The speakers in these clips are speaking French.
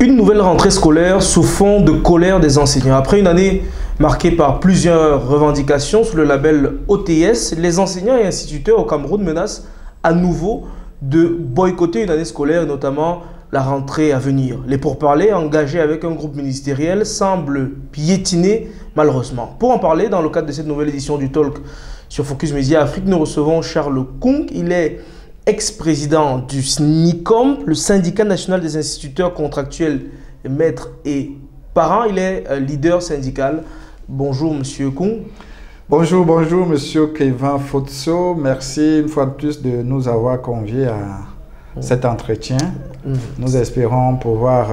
Une nouvelle rentrée scolaire sous fond de colère des enseignants. Après une année marquée par plusieurs revendications sous le label OTS, les enseignants et instituteurs au Cameroun menacent à nouveau de boycotter une année scolaire, et notamment la rentrée à venir. Les pourparlers engagés avec un groupe ministériel semblent piétiner malheureusement. Pour en parler, dans le cadre de cette nouvelle édition du Talk sur Focus Média Afrique, nous recevons Charles Kung. Il est ex-président du SNICOM, le syndicat national des instituteurs contractuels, maîtres et parents. Il est leader syndical. Bonjour, monsieur Kung. Bonjour, bonjour, monsieur Kevin Fotso. Merci une fois de plus de nous avoir conviés à cet entretien. Nous espérons pouvoir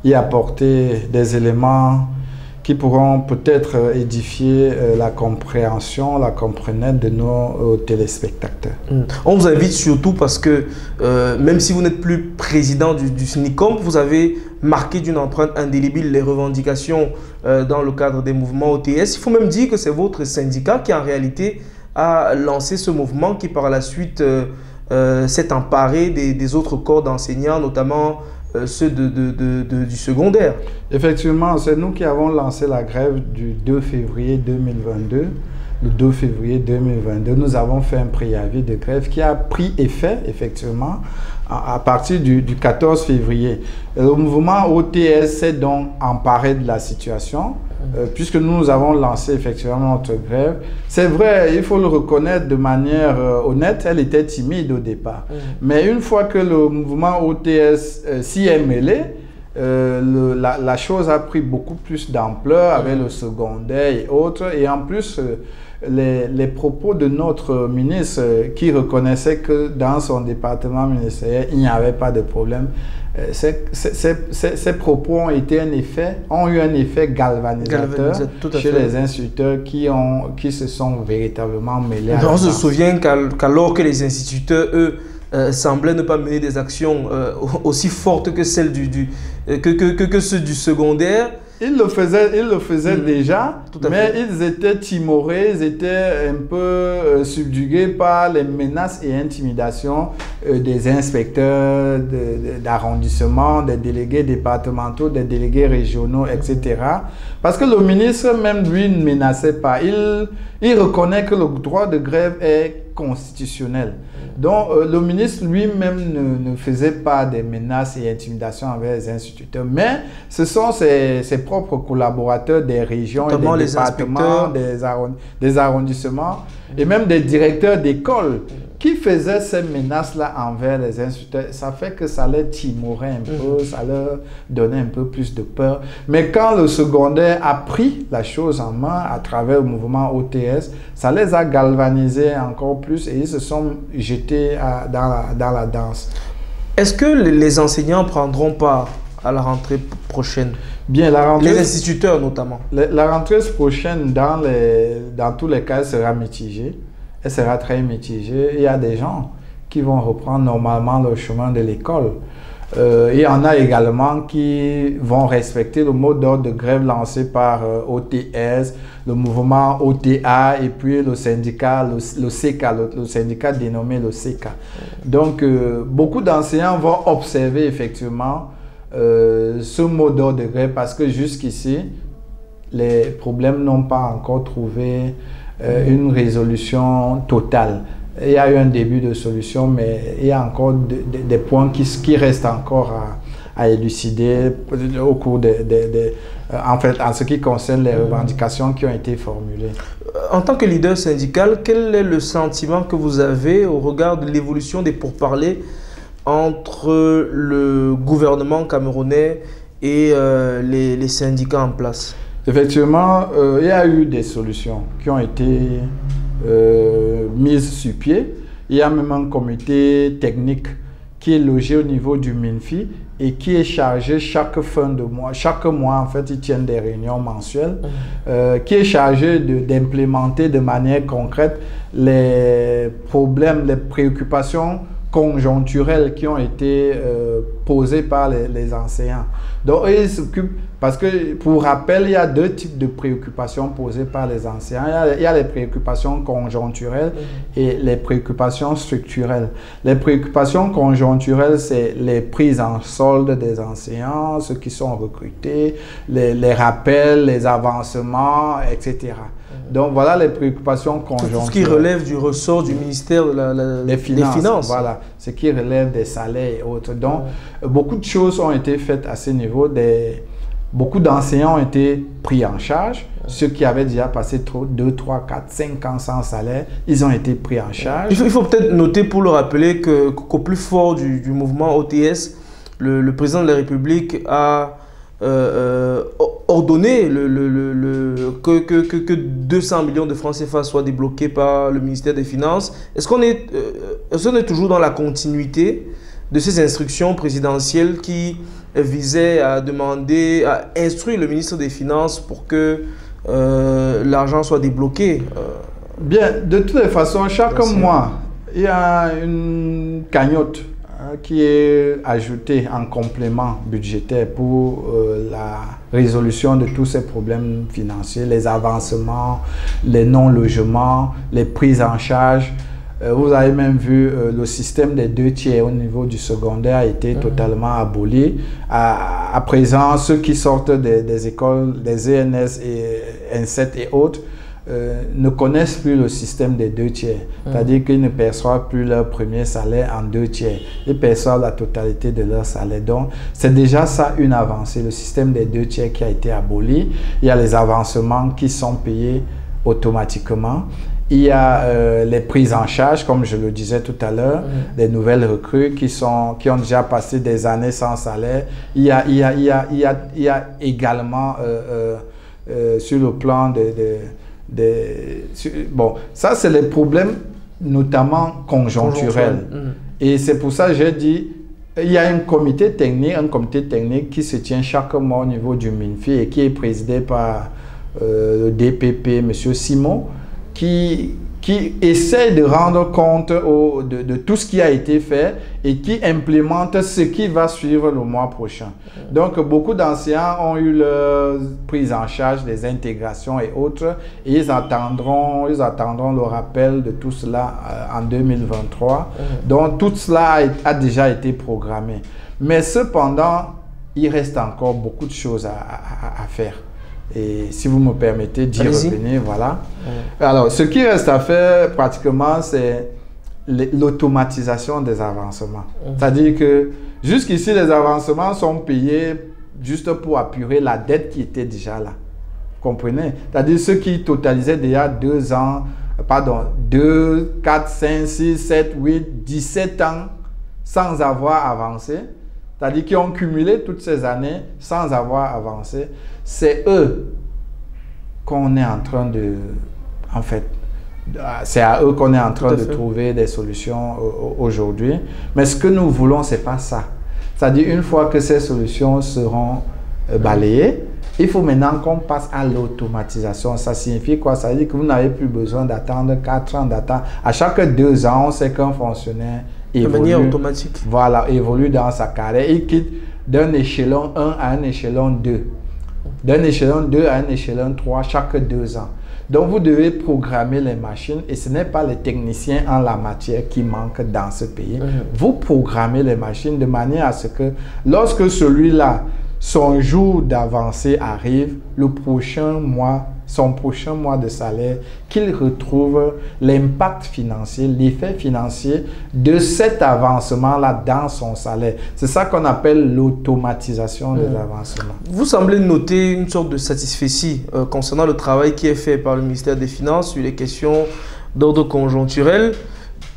y apporter des éléments qui pourront peut-être édifier la compréhension, la compréhension de nos téléspectateurs. On vous invite surtout parce que même si vous n'êtes plus président du SNICOM, vous avez marqué d'une empreinte indélébile les revendications dans le cadre des mouvements OTS. Il faut même dire que c'est votre syndicat qui en réalité a lancé ce mouvement qui par la suite s'est emparé des autres corps d'enseignants, notamment ceux du secondaire. Effectivement, c'est nous qui avons lancé la grève du 2 février 2022. Le 2 février 2022, nous avons fait un préavis de grève qui a pris effet, effectivement, à partir du 14 février. Le mouvement OTS s'est donc emparé de la situation, puisque nous avons lancé effectivement notre grève. C'est vrai, il faut le reconnaître de manière honnête, elle était timide au départ. Mais une fois que le mouvement OTS s'y est mêlé, la chose a pris beaucoup plus d'ampleur avec le secondaire et autres. Et en plus, les propos de notre ministre qui reconnaissait que dans son département ministériel, il n'y avait pas de problème. Ces propos ont eu un effet galvanisateur chez les instituteurs qui se sont véritablement mêlés. On se souvient qu'alors que les instituteurs, eux, semblaient ne pas mener des actions aussi fortes que celles que ceux du secondaire. Ils le faisaient déjà, mais ils étaient timorés, ils étaient un peu subjugués par les menaces et intimidations des inspecteurs d'arrondissement, des délégués départementaux, des délégués régionaux, etc. Parce que le ministre même, lui, ne menaçait pas. Il reconnaît que le droit de grève est constitutionnel. Donc, le ministre lui-même ne faisait pas des menaces et intimidations envers les instituteurs, mais ce sont ses propres collaborateurs des régions, et des départements, des arrondissements et même des directeurs d'école qui faisaient ces menaces-là envers les instituteurs. Ça fait que ça les timorait un peu, ça leur donnait un peu plus de peur. Mais quand le secondaire a pris la chose en main à travers le mouvement OTS, ça les a galvanisés encore plus et ils se sont jetés dans la danse. Est-ce que les enseignants prendront part à la rentrée prochaine? Bien, la rentrée, les instituteurs notamment. La rentrée prochaine, dans tous les cas, sera mitigée. Elle sera très mitigée. Il y a des gens qui vont reprendre normalement le chemin de l'école. Il y en a également qui vont respecter le mot d'ordre de grève lancé par OTS, le mouvement OTA et puis le syndicat, le CECA, le syndicat dénommé le CECA. Donc, beaucoup d'enseignants vont observer effectivement ce mot d'ordre de grève parce que jusqu'ici, les problèmes n'ont pas encore trouvé une résolution totale. Il y a eu un début de solution, mais il y a encore des points qui restent encore à élucider au cours en fait, en ce qui concerne les revendications qui ont été formulées. En tant que leader syndical, quel est le sentiment que vous avez au regard de l'évolution des pourparlers entre le gouvernement camerounais et les syndicats en place? Effectivement, il y a eu des solutions qui ont été mises sur pied. Il y a même un comité technique qui est logé au niveau du MINFI et qui est chargé chaque fin de mois. Chaque mois, en fait, ils tiennent des réunions mensuelles, qui est chargé d'implémenter de manière concrète les problèmes, les préoccupations conjoncturelles qui ont été posées par les enseignants. Donc, ils s'occupent, parce que pour rappel, il y a deux types de préoccupations posées par les enseignants. Il y a les préoccupations conjoncturelles et les préoccupations structurelles. Les préoccupations conjoncturelles, c'est les prises en solde des enseignants, ceux qui sont recrutés, les rappels, les avancements, etc. Donc voilà les préoccupations conjoncturelles. Tout ce qui relève du ressort du ministère des Finances. Voilà, ce qui relève des salaires et autres. Donc beaucoup de choses ont été faites à ce niveau. Beaucoup d'enseignants ont été pris en charge. Ceux qui avaient déjà passé 2, 3, 4, 5 ans sans salaire, ils ont été pris en charge. Il faut peut-être noter pour le rappeler qu'au plus fort du mouvement OTS, le président de la République a ordonné que 200 millions de francs CFA soient débloqués par le ministère des Finances. Est-ce qu'on est toujours dans la continuité de ces instructions présidentielles qui visaient à instruire le ministre des Finances pour que l'argent soit débloqué? Bien, de toutes les façons, chaque mois, il y a une cagnotte qui est ajoutée en complément budgétaire pour la résolution de tous ces problèmes financiers, les avancements, les non-logements, les prises en charge. Vous avez même vu le système des 2 tiers au niveau du secondaire a été totalement aboli. À présent, ceux qui sortent des écoles, des ENS et N7 et autres, ne connaissent plus le système des 2 tiers. C'est-à-dire qu'ils ne perçoivent plus leur premier salaire en 2 tiers. Ils perçoivent la totalité de leur salaire. Donc, c'est déjà ça une avancée. Le système des 2 tiers qui a été aboli. Il y a les avancements qui sont payés automatiquement. Il y a les prises en charge, comme je le disais tout à l'heure, des nouvelles recrues qui ont déjà passé des années sans salaire. Il y a également sur le plan bon, ça c'est les problèmes notamment conjoncturels. Et c'est pour ça que j'ai dit, il y a un comité technique qui se tient chaque mois au niveau du MINFI et qui est présidé par le DPP, M. Simon, qui essaie de rendre compte de tout ce qui a été fait et qui implémente ce qui va suivre le mois prochain. Donc, beaucoup d'enseignants ont eu leur prise en charge des intégrations et autres, et ils attendront le rappel de tout cela en 2023. Donc, tout cela a déjà été programmé. Mais cependant, il reste encore beaucoup de choses à faire. Et si vous me permettez d'y revenir, voilà. Alors, ce qui reste à faire pratiquement, c'est l'automatisation des avancements. C'est-à-dire que jusqu'ici, les avancements sont payés juste pour apurer la dette qui était déjà là. Vous comprenez? C'est-à-dire ceux qui totalisaient déjà 2, 4, 5, 6, 7, 8, 17 ans sans avoir avancé. C'est-à-dire qu'ils ont cumulé toutes ces années sans avoir avancé. C'est eux qu'on est en train de... En fait, c'est à eux qu'on est en train de trouver des solutions aujourd'hui. Mais ce que nous voulons, ce n'est pas ça. C'est-à-dire, une fois que ces solutions seront balayées, il faut maintenant qu'on passe à l'automatisation. Ça signifie quoi? Ça veut dire que vous n'avez plus besoin d'attendre 4 ans d'attendre. À chaque 2 ans, on sait qu'un fonctionnaire évolue, de manière automatique. Voilà, évolue dans sa carrière. Il quitte d'un échelon 1 à un échelon 2. D'un échelon 2 à un échelon 3 chaque 2 ans. Donc, vous devez programmer les machines et ce n'est pas les techniciens en la matière qui manquent dans ce pays. Vous programmez les machines de manière à ce que lorsque celui-là, son jour d'avancée arrive, le prochain mois, son prochain mois de salaire, qu'il retrouve l'impact financier, l'effet financier de cet avancement-là dans son salaire. C'est ça qu'on appelle l'automatisation des avancements. Vous semblez noter une sorte de satisfecit concernant le travail qui est fait par le ministère des Finances sur les questions d'ordre conjoncturel.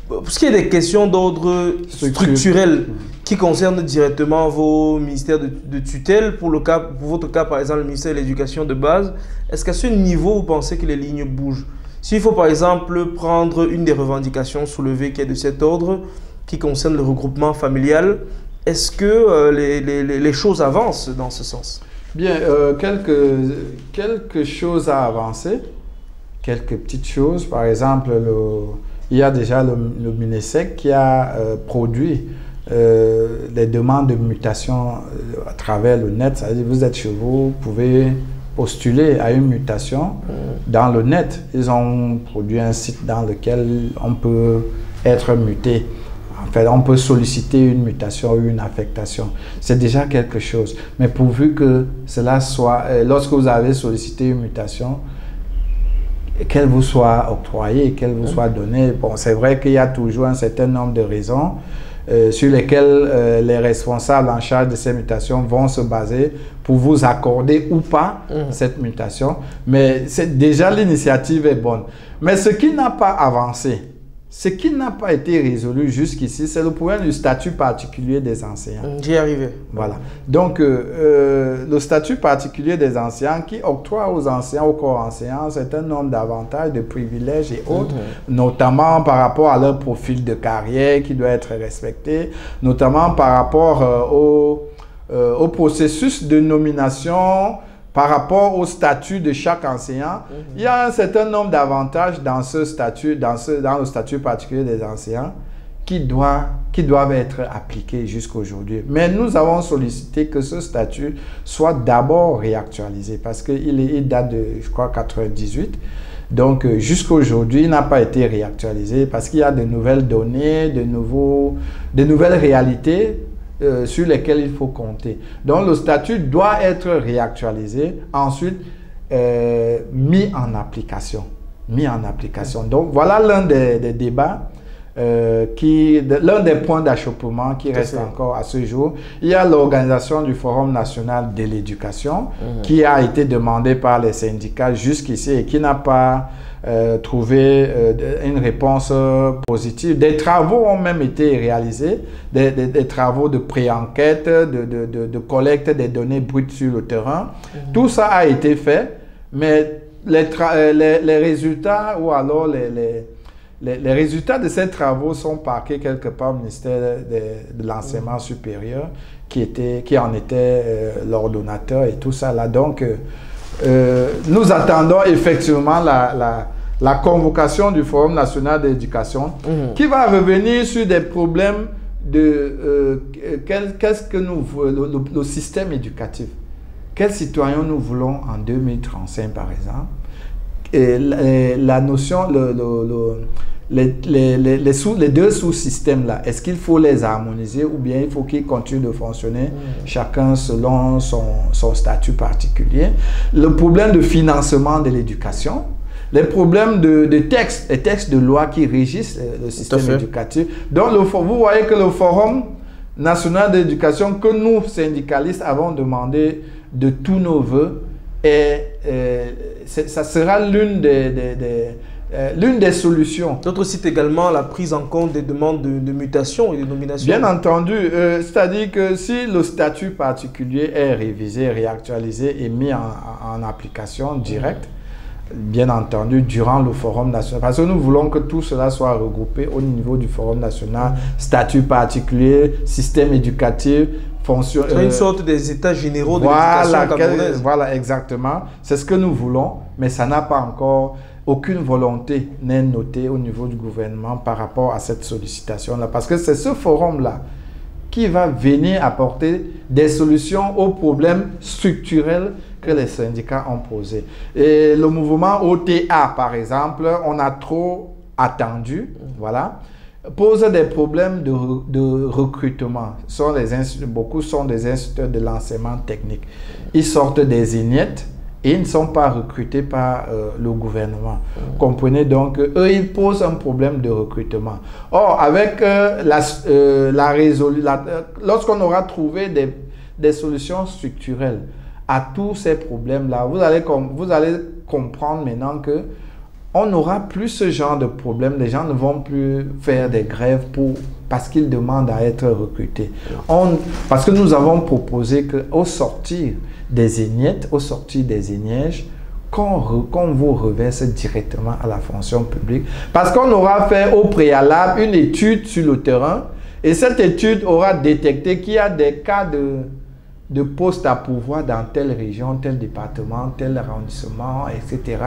Pour ce qui est des questions d'ordre structurel qui concernent directement vos ministères de tutelle, pour votre cas, par exemple, le ministère de l'Éducation de base, est-ce qu'à ce niveau, vous pensez que les lignes bougent? S'il faut, par exemple, prendre une des revendications soulevées qui est de cet ordre, qui concerne le regroupement familial, est-ce que les choses avancent dans ce sens? Bien, quelques choses à avancer, quelques petites choses. Par exemple, il y a déjà le MINESEC qui a produit des demandes de mutation à travers le net. C'est-à-dire, vous êtes chez vous, vous pouvez postuler à une mutation dans le net. Ils ont produit un site dans lequel on peut être muté. En fait, on peut solliciter une mutation ou une affectation. C'est déjà quelque chose. Mais pourvu que cela soit, lorsque vous avez sollicité une mutation, qu'elle vous soit octroyée, qu'elle vous soit donnée. Bon, c'est vrai qu'il y a toujours un certain nombre de raisons sur lesquelles les responsables en charge de ces mutations vont se baser pour vous accorder ou pas cette mutation. Mais déjà, l'initiative est bonne. Mais ce qui n'a pas avancé, ce qui n'a pas été résolu jusqu'ici, c'est le problème du statut particulier des enseignants. J'y arrivé. Voilà. Donc, le statut particulier des enseignants qui octroie aux enseignants, aux corps enseignants, un certain nombre d'avantages, de privilèges et autres, notamment par rapport à leur profil de carrière qui doit être respecté, notamment par rapport au processus de nomination, par rapport au statut de chaque enseignant. Il y a un certain nombre d'avantages dans ce statut, dans le statut particulier des enseignants qui doivent être appliqués jusqu'aujourd'hui. Mais nous avons sollicité que ce statut soit d'abord réactualisé parce qu'il date de, je crois, 98. Donc, jusqu'aujourd'hui, il n'a pas été réactualisé parce qu'il y a de nouvelles données, de nouvelles réalités sur lesquels il faut compter. Donc, le statut doit être réactualisé, ensuite mis en application. Donc, voilà l'un des débats, l'un des points d'achoppement qui reste encore à ce jour. Il y a l'organisation du Forum national de l'éducation qui a été demandé par les syndicats jusqu'ici et qui n'a pas trouvé une réponse positive. Des travaux ont même été réalisés, des travaux de pré-enquête, de collecte des données brutes sur le terrain. Tout ça a été fait, mais les résultats ou alors les résultats de ces travaux sont parqués quelque part au ministère de l'enseignement supérieur qui en était l'ordonnateur et tout ça là. Donc, nous attendons effectivement la convocation du Forum national d'éducation qui va revenir sur des problèmes de qu'est-ce que nous voulons, le système éducatif. Quel citoyen nous voulons en 2035 par exemple. Et la notion, les deux sous-systèmes là, est-ce qu'il faut les harmoniser ou bien il faut qu'ils continuent de fonctionner chacun selon son statut particulier? Le problème de financement de l'éducation, les problèmes les textes de loi qui régissent le système éducatif. Donc, vous voyez que le Forum national d'éducation que nous, syndicalistes, avons demandé de tous nos voeux, ça sera l'une des solutions. D'autres citent également la prise en compte des demandes de mutation et de nomination. Bien entendu, c'est-à-dire que si le statut particulier est révisé, réactualisé et mis en application directe, bien entendu, durant le Forum national, parce que nous voulons que tout cela soit regroupé au niveau du Forum national, statut particulier, système éducatif, fonction... une sorte des états généraux de l'éducation camerounaise. Voilà, exactement. C'est ce que nous voulons, mais ça n'a pas encore... Aucune volonté n'est notée au niveau du gouvernement par rapport à cette sollicitation-là. Parce que c'est ce forum-là qui va venir apporter des solutions aux problèmes structurels que les syndicats ont posés. Et le mouvement OTA, par exemple, on a trop attendu, voilà, pose des problèmes de recrutement. Beaucoup sont des instituteurs de l'enseignement technique. Ils sortent des vignettes et ils ne sont pas recrutés par le gouvernement. Comprenez donc, eux, ils posent un problème de recrutement. Or, avec lorsqu'on aura trouvé des solutions structurelles à tous ces problèmes-là, vous allez comprendre maintenant que on n'aura plus ce genre de problème. Les gens ne vont plus faire des grèves parce qu'ils demandent à être recrutés. Parce que nous avons proposé qu'au sortir des éniettes, au sortir des énièges, qu'on vous reverse directement à la fonction publique. Parce qu'on aura fait au préalable une étude sur le terrain et cette étude aura détecté qu'il y a des cas de postes à pourvoir dans telle région, tel département, tel arrondissement, etc.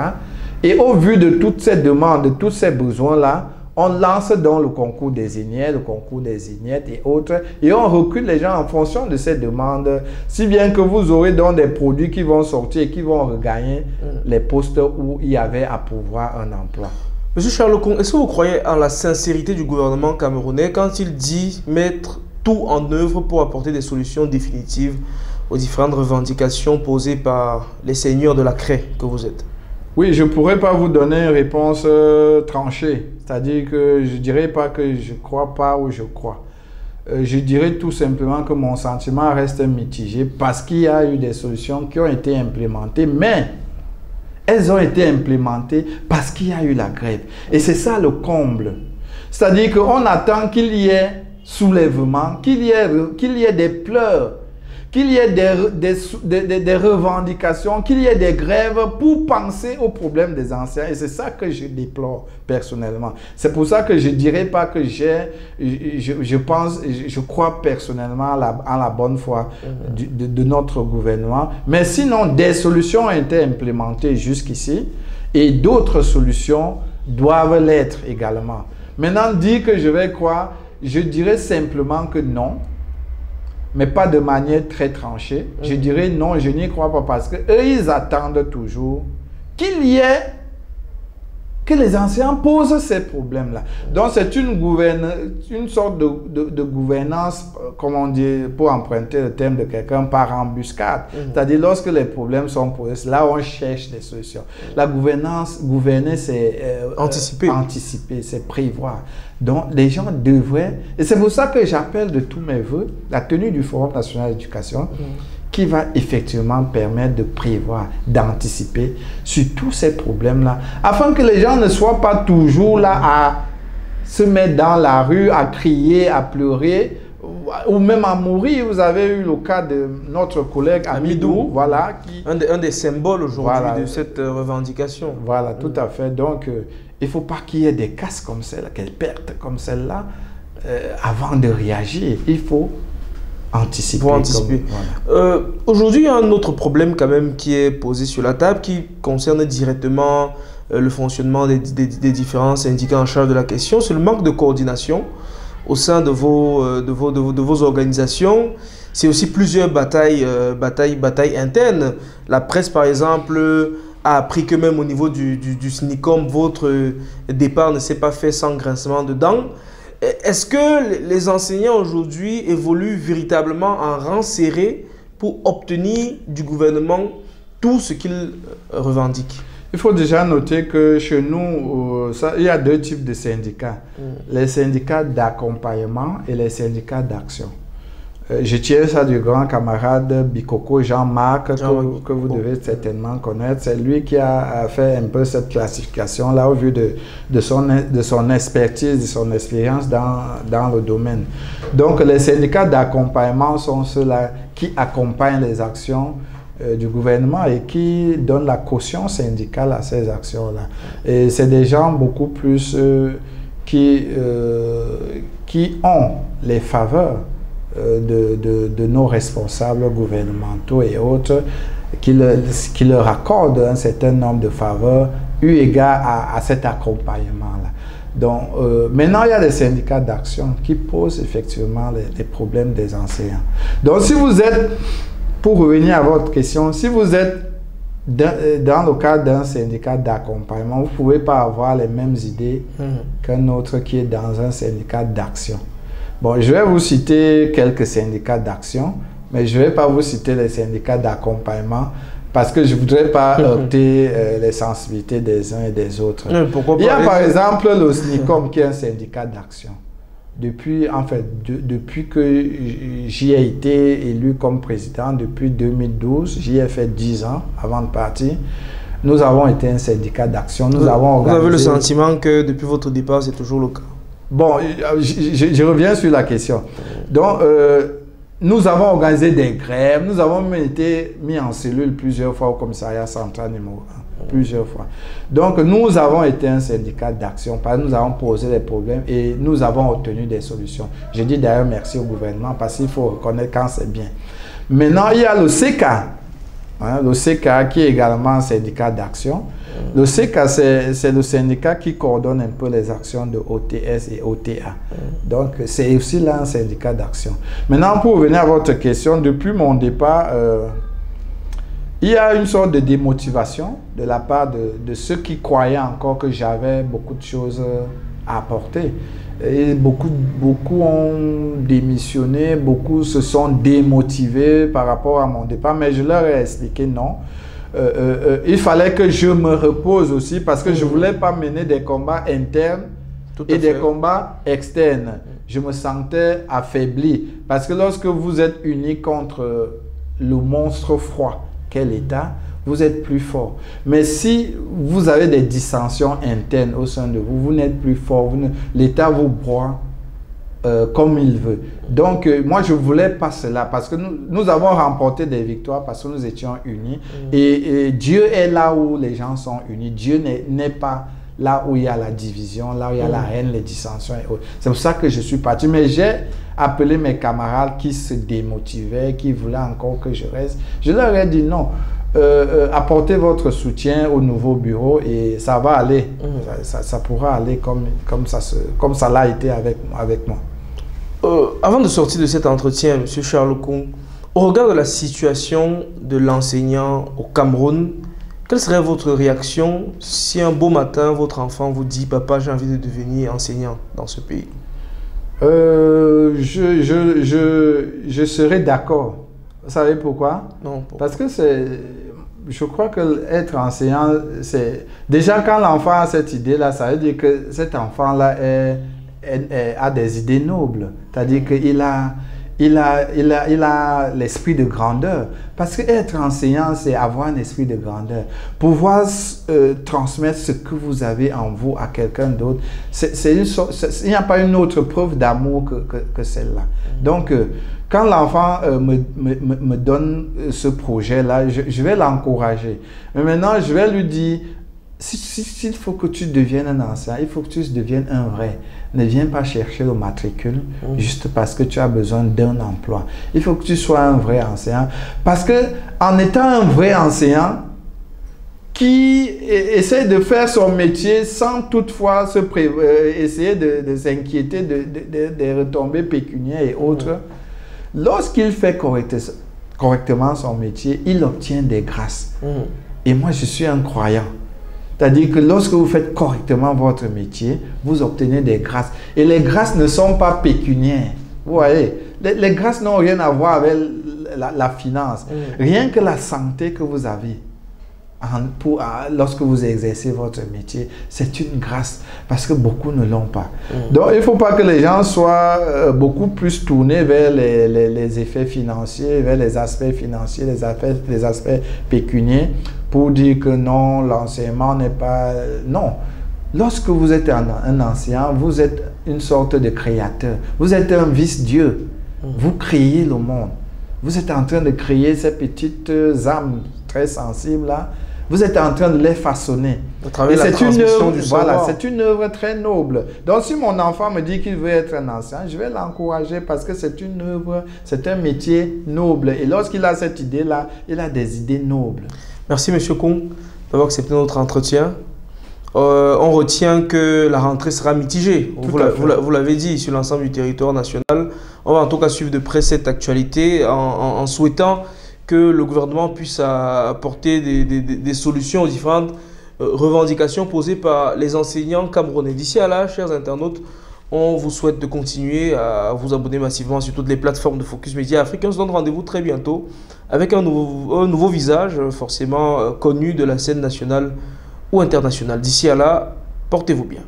Et au vu de toutes ces demandes, de tous ces besoins-là, On lance donc le concours des ignettes, le concours des ignettes et autres, et on recrute les gens en fonction de ces demandes, si bien que vous aurez donc des produits qui vont sortir et qui vont regagner les postes où il y avait à pourvoir un emploi. Monsieur Charles Okong, est-ce que vous croyez en la sincérité du gouvernement camerounais quand il dit mettre tout en œuvre pour apporter des solutions définitives aux différentes revendications posées par les seigneurs de la craie que vous êtes? Oui, je ne pourrais pas vous donner une réponse tranchée. C'est-à-dire que je ne dirais pas que je ne crois pas ou je crois. Je dirais tout simplement que mon sentiment reste mitigé parce qu'il y a eu des solutions qui ont été implémentées, mais elles ont été implémentées parce qu'il y a eu la grève. Et c'est ça le comble. C'est-à-dire qu'on attend qu'il y ait soulèvement, qu'il y ait des pleurs, qu'il y ait des revendications, qu'il y ait des grèves pour penser aux problèmes des anciens. Et c'est ça que je déplore personnellement. C'est pour ça que je ne dirais pas que je crois personnellement en la bonne foi de notre gouvernement. Mais sinon, des solutions ont été implémentées jusqu'ici et d'autres solutions doivent l'être également. Maintenant, dire que je vais croire, je dirais simplement que non. Mais pas de manière très tranchée. Je dirais non, je n'y crois pas parce qu'eux, ils attendent toujours qu'il y ait, que les anciens posent ces problèmes-là. Donc, c'est une sorte de gouvernance, comme on dit, pour emprunter le terme de quelqu'un, par embuscade. C'est-à-dire, lorsque les problèmes sont posés, là, on cherche des solutions. La gouvernance, gouverner, c'est anticiper, c'est prévoir. Donc, les gens devraient, et c'est pour ça que j'appelle de tous mes voeux la tenue du Forum national d'éducation qui va effectivement permettre de prévoir, d'anticiper sur tous ces problèmes-là, afin que les gens ne soient pas toujours là à se mettre dans la rue, à crier, à pleurer, ou même à mourir. Vous avez eu le cas de notre collègue Amidou, voilà, un des symboles aujourd'hui de cette revendication. Voilà, tout à fait. Donc, il ne faut pas qu'il y ait des casses comme celle-là, des pertes comme celle-là, avant de réagir. Il faut anticiper. Voilà. Aujourd'hui, il y a un autre problème quand même qui est posé sur la table, qui concerne directement le fonctionnement des différents syndicats en charge de la question. C'est le manque de coordination au sein de vos organisations. C'est aussi plusieurs batailles internes. La presse, par exemple, a appris que même au niveau du SNICOM, votre départ ne s'est pas fait sans grincement de dents. Est-ce que les enseignants aujourd'hui évoluent véritablement en rang serré pour obtenir du gouvernement tout ce qu'ils revendiquent? Il faut déjà noter que chez nous, il y a deux types de syndicats. Les syndicats d'accompagnement et les syndicats d'action. Je tiens ça du grand camarade Bikoko Jean-Marc, que vous devez certainement connaître. C'est lui qui a fait un peu cette classification-là au vu de son expertise, de son expérience dans le domaine. Donc, les syndicats d'accompagnement sont ceux-là qui accompagnent les actions du gouvernement et qui donnent la caution syndicale à ces actions-là. Et c'est des gens beaucoup plus qui ont les faveurs de nos responsables gouvernementaux et autres, qui leur accordent un certain nombre de faveurs eu égard à cet accompagnement-là. Donc, maintenant, il y a des syndicats d'action qui posent effectivement les problèmes des enseignants. Donc, si vous êtes, pour revenir à votre question, si vous êtes dans le cadre d'un syndicat d'accompagnement, vous ne pouvez pas avoir les mêmes idées qu'un autre qui est dans un syndicat d'action. Bon, je vais vous citer quelques syndicats d'action, mais je ne vais pas vous citer les syndicats d'accompagnement parce que je ne voudrais pas heurter les sensibilités des uns et des autres. Il y a par exemple le SNICOM qui est un syndicat d'action. Depuis que j'y ai été élu comme président, depuis 2012, j'y ai fait 10 ans avant de partir. Nous avons été un syndicat d'action. Vous avez le sentiment que depuis votre départ, c'est toujours le cas? Bon, je reviens sur la question. Donc, nous avons organisé des grèves, nous avons même été mis en cellule plusieurs fois au commissariat central numéro 1, plusieurs fois. Donc, nous avons été un syndicat d'action, parce que nous avons posé des problèmes et nous avons obtenu des solutions. Je dis d'ailleurs merci au gouvernement parce qu'il faut reconnaître quand c'est bien. Maintenant, il y a le CECA. Hein, le CKA qui est également un syndicat d'action. Le CKA, c'est le syndicat qui coordonne un peu les actions de OTS et OTA. Donc, c'est aussi là un syndicat d'action. Maintenant, pour revenir à votre question, depuis mon départ, il y a une sorte de démotivation de la part de ceux qui croyaient encore que j'avais beaucoup de choses à apporter. Et beaucoup ont démissionné, beaucoup se sont démotivés par rapport à mon départ, mais je leur ai expliqué non. Il fallait que je me repose aussi parce que je ne voulais pas mener des combats internes et des combats externes. Je me sentais affaibli parce que lorsque vous êtes unis contre le monstre froid qu'est l'État, vous êtes plus fort. Mais si vous avez des dissensions internes au sein de vous, vous n'êtes plus fort. L'État vous broie comme il veut. Donc, moi, je ne voulais pas cela parce que nous avons remporté des victoires parce que nous étions unis. Et Dieu est là où les gens sont unis. Dieu n'est pas là où il y a la division, là où il y a la haine, les dissensions et autres. C'est pour ça que je suis parti. Mais j'ai appelé mes camarades qui se démotivaient, qui voulaient encore que je reste. Je leur ai dit non. Apportez votre soutien au nouveau bureau et ça va aller. Ça pourra aller comme ça l'a été avec moi. Avant de sortir de cet entretien, M. Charles Kung, au regard de la situation de l'enseignant au Cameroun, quelle serait votre réaction si un beau matin, votre enfant vous dit « Papa, j'ai envie de devenir enseignant dans ce pays » Je serais d'accord. Vous savez pourquoi? Non, pourquoi? Parce que je crois que être enseignant, c'est... Déjà, quand l'enfant a cette idée-là, ça veut dire que cet enfant-là a des idées nobles. C'est-à-dire qu'il a l'esprit de grandeur. Parce que être enseignant, c'est avoir un esprit de grandeur. Pouvoir transmettre ce que vous avez en vous à quelqu'un d'autre, il n'y a pas une autre preuve d'amour que celle-là. Donc, quand l'enfant me donne ce projet-là, je vais l'encourager. Mais maintenant, je vais lui dire, s'il faut que tu deviennes un enseignant, il faut que tu deviennes un vrai. Ne viens pas chercher le matricule juste parce que tu as besoin d'un emploi. Il faut que tu sois un vrai enseignant. Parce que en étant un vrai enseignant qui essaie de faire son métier sans toutefois essayer de s'inquiéter des retombées pécuniaires et autres, lorsqu'il fait correctement son métier, il obtient des grâces. Et moi, je suis un croyant. C'est-à-dire que lorsque vous faites correctement votre métier, vous obtenez des grâces. Et les grâces ne sont pas pécuniaires. Vous voyez, les grâces n'ont rien à voir avec la finance. Rien que la santé que vous avez lorsque vous exercez votre métier, c'est une grâce parce que beaucoup ne l'ont pas. Donc, il ne faut pas que les gens soient beaucoup plus tournés vers les effets financiers, vers les aspects financiers, les aspects pécuniaires pour dire que non, l'enseignement n'est pas... Non. Lorsque vous êtes un enseignant, vous êtes une sorte de créateur. Vous êtes un vice-dieu. Vous créez le monde. Vous êtes en train de créer ces petites âmes très sensibles là. Vous êtes en train de les façonner. Et c'est une œuvre, voilà, c'est une œuvre très noble. Donc, si mon enfant me dit qu'il veut être un enseignant, je vais l'encourager parce que c'est une œuvre, c'est un métier noble. Et lorsqu'il a cette idée-là, il a des idées nobles. Merci, M. Kung, d'avoir accepté notre entretien. On retient que la rentrée sera mitigée. Vous l'avez dit, sur l'ensemble du territoire national. On va en tout cas suivre de près cette actualité en souhaitant que le gouvernement puisse apporter des solutions aux différentes revendications posées par les enseignants camerounais. D'ici à là, chers internautes, on vous souhaite de continuer à vous abonner massivement sur toutes les plateformes de Focus Média Afrique. On se donne rendez-vous très bientôt avec un nouveau visage forcément connu de la scène nationale ou internationale. D'ici à là, portez-vous bien.